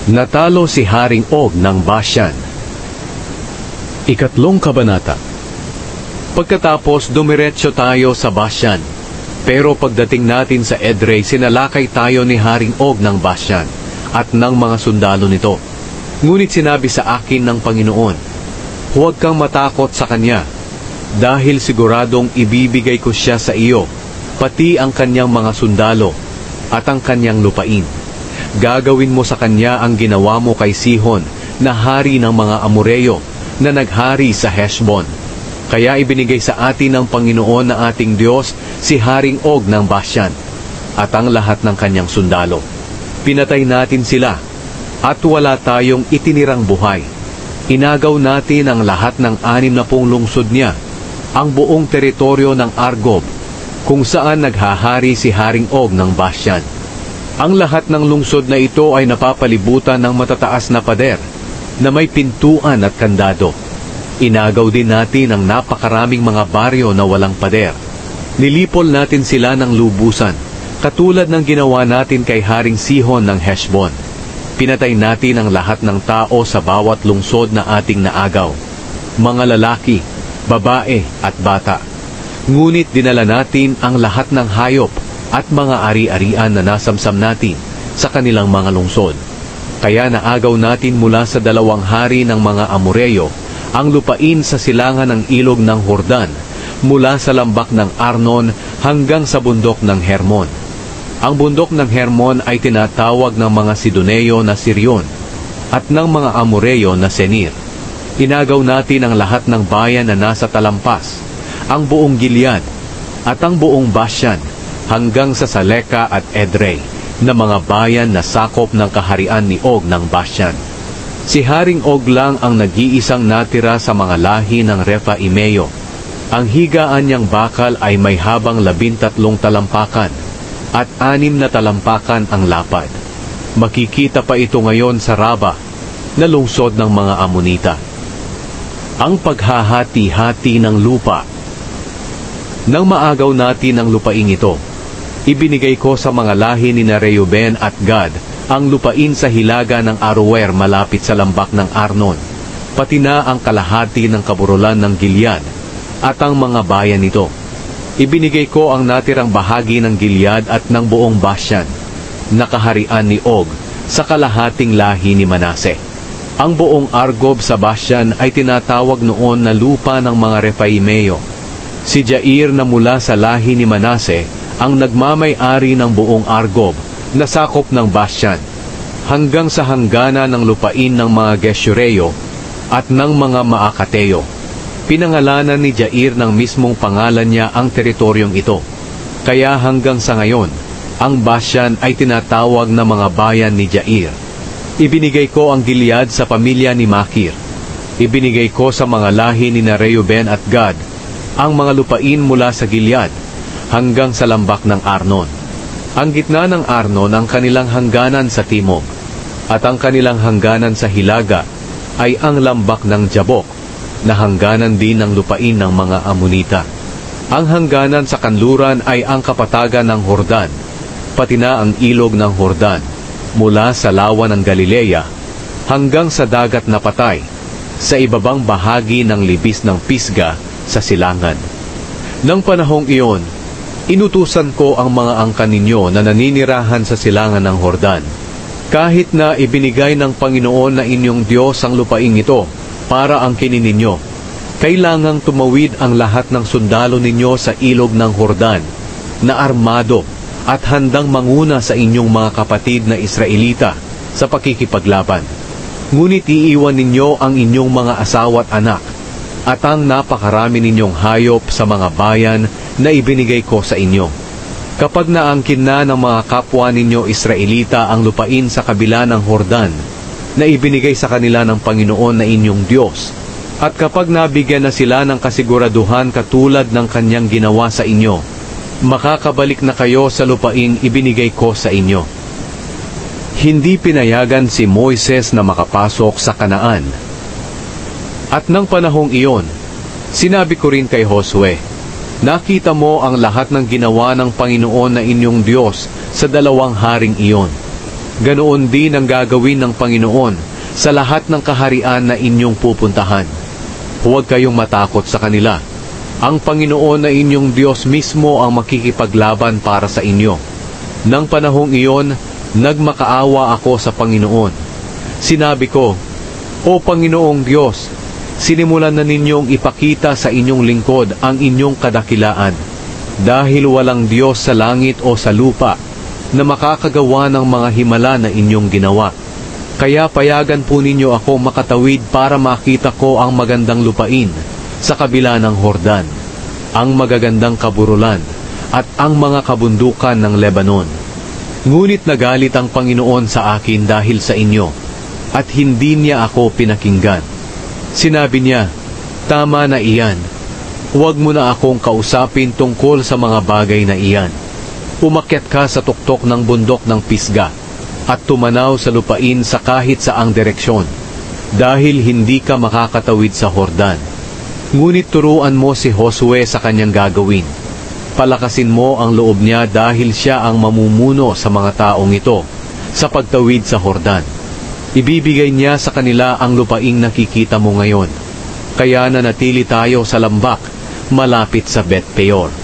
Natalo si Haring Og ng Bashan. Ikatlong kabanata. Pagkatapos dumiretso tayo sa Bashan, pero pagdating natin sa Edrei, sinalakay tayo ni Haring Og ng Bashan at ng mga sundalo nito. Ngunit sinabi sa akin ng Panginoon, huwag kang matakot sa kanya, dahil siguradong ibibigay ko siya sa iyo, pati ang kanyang mga sundalo at ang kanyang lupain. Gagawin mo sa kanya ang ginawa mo kay Sihon, na hari ng mga Amoreyo, na naghari sa Heshbon. Kaya ibinigay sa atin ng Panginoon na ating Diyos si Haring Og ng Bashan at ang lahat ng kanyang sundalo. Pinatay natin sila at wala tayong itinirang buhay. Inagaw natin ang lahat ng 60 lungsod niya, ang buong teritoryo ng Argob, kung saan naghahari si Haring Og ng Bashan. Ang lahat ng lungsod na ito ay napapalibutan ng matataas na pader na may pintuan at kandado. Inagaw din natin ang napakaraming mga baryo na walang pader. Nilipol natin sila ng lubusan, katulad ng ginawa natin kay Haring Sihon ng Heshbon. Pinatay natin ang lahat ng tao sa bawat lungsod na ating naagaw, mga lalaki, babae at bata. Ngunit dinala natin ang lahat ng hayop at mga ari-arian na nasamsam natin sa kanilang mga lungsod. Kaya naagaw natin mula sa 2 hari ng mga Amoreyo ang lupain sa silangan ng ilog ng Hordan, mula sa lambak ng Arnon hanggang sa bundok ng Hermon. Ang bundok ng Hermon ay tinatawag ng mga Sidoneo na Sirion at ng mga Amoreyo na Senir. Inagaw natin ang lahat ng bayan na nasa talampas, ang buong Gilead at ang buong Bashan, hanggang sa Saleka at Edrei, na mga bayan na sakop ng kaharian ni Og ng Bashan. Si Haring Og lang ang nag-iisang natira sa mga lahi ng Rephaimeo. Ang higaan niyang bakal ay may habang 13 talampakan at 6 na talampakan ang lapad. Makikita pa ito ngayon sa Raba, na lungsod ng mga Amonita. Ang paghahati-hati ng lupa. Nang maagaw natin ang lupaing ito, ibinigay ko sa mga lahi ni Reuben at Gad ang lupain sa hilaga ng Aroer malapit sa lambak ng Arnon, pati na ang kalahati ng kaburulan ng Gilead at ang mga bayan nito. Ibinigay ko ang natirang bahagi ng Gilead at ng buong Bashan, na kaharian ni Og, sa kalahating lahi ni Manase. Ang buong Argob sa Bashan ay tinatawag noon na lupa ng mga Rephaimeo. Si Jair na mula sa lahi ni Manase ang nagmamay-ari ng buong Argob na sakop ng Bashan, hanggang sa hanggana ng lupain ng mga Geshureo at ng mga Maakateo. Pinangalanan ni Jair ng mismong pangalan niya ang teritoryong ito. Kaya hanggang sa ngayon, ang Bashan ay tinatawag na mga bayan ni Jair. Ibinigay ko ang Gilead sa pamilya ni Makir. Ibinigay ko sa mga lahi ni Reuben at Gad ang mga lupain mula sa Gilead hanggang sa lambak ng Arnon. Ang gitna ng Arnon ang kanilang hangganan sa timog, at ang kanilang hangganan sa hilaga ay ang lambak ng Jabok, na hangganan din ng lupain ng mga Amonita. Ang hangganan sa kanluran ay ang kapatagan ng Hordan, pati na ang ilog ng Hordan, mula sa lawa ng Galilea hanggang sa dagat na Patay, sa ibabang bahagi ng libis ng Pisga sa silangan. Nang panahong iyon, inutusan ko ang mga angkan ninyo na naninirahan sa silangan ng Hordan. Kahit na ibinigay ng Panginoon na inyong Diyos ang lupaing ito para angkinin ninyo, kailangang tumawid ang lahat ng sundalo ninyo sa ilog ng Hordan, na armado at handang manguna sa inyong mga kapatid na Israelita sa pakikipaglaban. Ngunit iiwan ninyo ang inyong mga asawa at anak, at ang napakarami ninyong hayop sa mga bayan na ibinigay ko sa inyo. Kapag naangkin na ng mga kapwa ninyo Israelita ang lupain sa kabila ng Hordan, na ibinigay sa kanila ng Panginoon na inyong Diyos, at kapag nabigyan na sila ng kasiguraduhan katulad ng kanyang ginawa sa inyo, makakabalik na kayo sa lupain ibinigay ko sa inyo. Hindi pinayagan si Moises na makapasok sa Kanaan. At ng panahong iyon, sinabi ko rin kay Josue, nakita mo ang lahat ng ginawa ng Panginoon na inyong Diyos sa 2 haring iyon. Ganoon din ang gagawin ng Panginoon sa lahat ng kaharian na inyong pupuntahan. Huwag kayong matakot sa kanila. Ang Panginoon na inyong Diyos mismo ang makikipaglaban para sa inyo. Nang panahong iyon, nagmakaawa ako sa Panginoon. Sinabi ko, O Panginoong Diyos, sinimulan na ninyong ipakita sa inyong lingkod ang inyong kadakilaan, dahil walang Diyos sa langit o sa lupa na makakagawa ng mga himala na inyong ginawa. Kaya payagan po ninyo ako makatawid para makita ko ang magandang lupain sa kabila ng Hordan, ang magagandang kaburulan at ang mga kabundukan ng Lebanon. Ngunit nagalit ang Panginoon sa akin dahil sa inyo, at hindi niya ako pinakinggan. Sinabi niya, Tama na iyan. Huwag mo na akong kausapin tungkol sa mga bagay na iyan. Umakyat ka sa tuktok ng bundok ng Pisga at tumanaw sa lupain sa kahit saang direksyon, dahil hindi ka makakatawid sa Hordan. Ngunit turuan mo si Josue sa kanyang gagawin. Palakasin mo ang loob niya dahil siya ang mamumuno sa mga taong ito sa pagtawid sa Hordan. Ibibigay niya sa kanila ang lupaing nakikita mo ngayon. Kaya nanatili tayo sa lambak malapit sa Bet Peor.